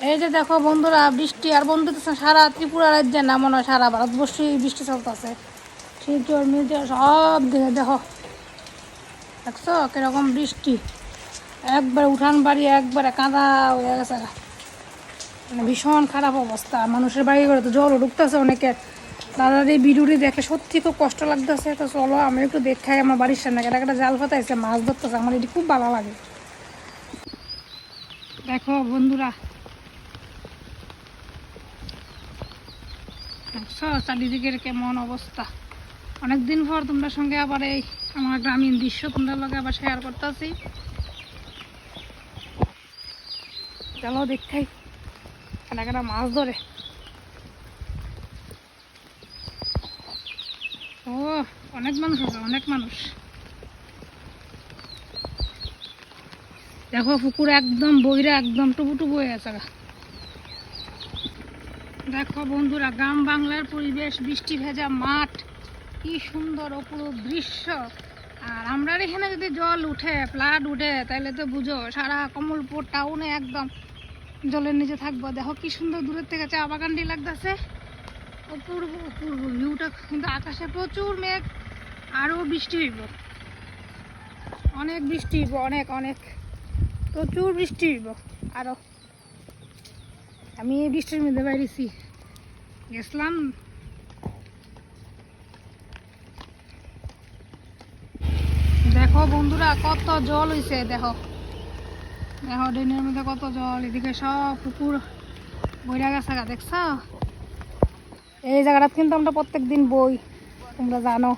এই যে দেখো বন্ধুরা, বৃষ্টি আর বন্ধু সারা ত্রিপুরা রাজ্যে না, মনে হয় সারা ভারতবর্ষে বৃষ্টি চলতেছে। শিলচর মিলচর সব দিকে দেখো, দেখছো কিরকম বৃষ্টি। একবার উঠান বাড়ি একবারে কাদা হয়ে গেছে, মানে ভীষণ খারাপ অবস্থা। মানুষের বাড়ি করে তো জলও ঢুকতেছে অনেকের। দাদার এই ভিডিওটি দেখে সত্যি খুব কষ্ট লাগতেছে। তো চলো আমি একটু দেখাই আমার বাড়ির সামনে একটা জাল পাতাইছে, মাছ ধরতেছে। আমার এটি খুব ভালো লাগে। দেখো বন্ধুরা, চারিদিকের কেমন অবস্থা। অনেকদিন পর তোমরা সঙ্গে আবার এই আমার গ্রামীণ দৃশ্য তোমরা লগে আবার শেয়ার করতেছি। চলো দেখাই কেনা মাছ ধরে। ও অনেক মানুষ আছে, অনেক মানুষ। দেখো পুকুর একদম বইরা একদম টুবু হয়ে গেছে। দেখো বন্ধুরা, গ্রাম বাংলার পরিবেশ, বৃষ্টি ভেজা মাঠ, কি সুন্দর অপূর্ব দৃশ্য। আর আমরা এখানে যদি জল উঠে, ফ্লাড উঠে, তাহলে তো বুঝো সারা কমলপুর টাউনে একদম জলের নিচে থাকবো। দেখো কি সুন্দর দূরের থেকে চা বাগানটি লাগতেছে, অপূর্ব অপূর্ব ভিউটা। কিন্তু আকাশে প্রচুর মেঘ, আরও বৃষ্টি হইব, অনেক বৃষ্টি হইব, অনেক অনেক প্রচুর বৃষ্টি হইব আরো। আমি এই বৃষ্টির মধ্যে বাইরেছি, গেছিলাম। দেখো বন্ধুরা কত জল হয়েছে, দেখো দেখো ড্রেনের মধ্যে কত জল। এদিকে সব পুকুর বইরা গেছে, দেখছ। এই জায়গাটা কিন্তু আমরা প্রত্যেক দিন বই, তোমরা জানো।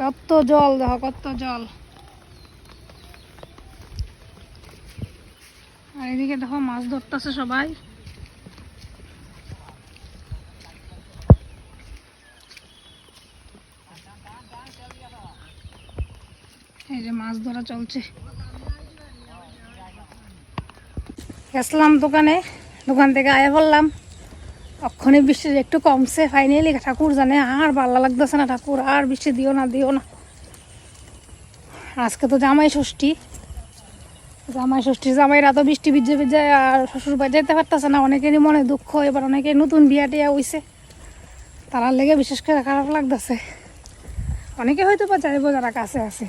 কত জল, দেখো কত জল। আর এদিকে দেখো মাছ ধরতেছে সবাই। এই যে মাছ ধরা চলছে। গেছিলাম দোকানে, দোকান থেকে আয়া বললাম অক্ষণে বৃষ্টি একটু কমছে। ফাইনালি ঠাকুর জানে আর ভালো লাগতেছে না, ঠাকুর আর বৃষ্টি দিও না দিও না। আজকে তো জামাই ষষ্ঠী, জামাইরা তো বৃষ্টি ভিজে ভিজে আর শ্বশুর বাড়ি যেতে পারতেছে না। অনেকেরই মনে দুঃখ, এবার অনেকে নতুন বিয়া টিয়া হইছে, তারার লেগে বিশেষ করে খারাপ লাগতেছে। অনেকে হয়তো বা চাইবো যারা কাছে আছে।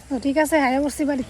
তো ঠিক আছে, হায়া করছি বাড়ি।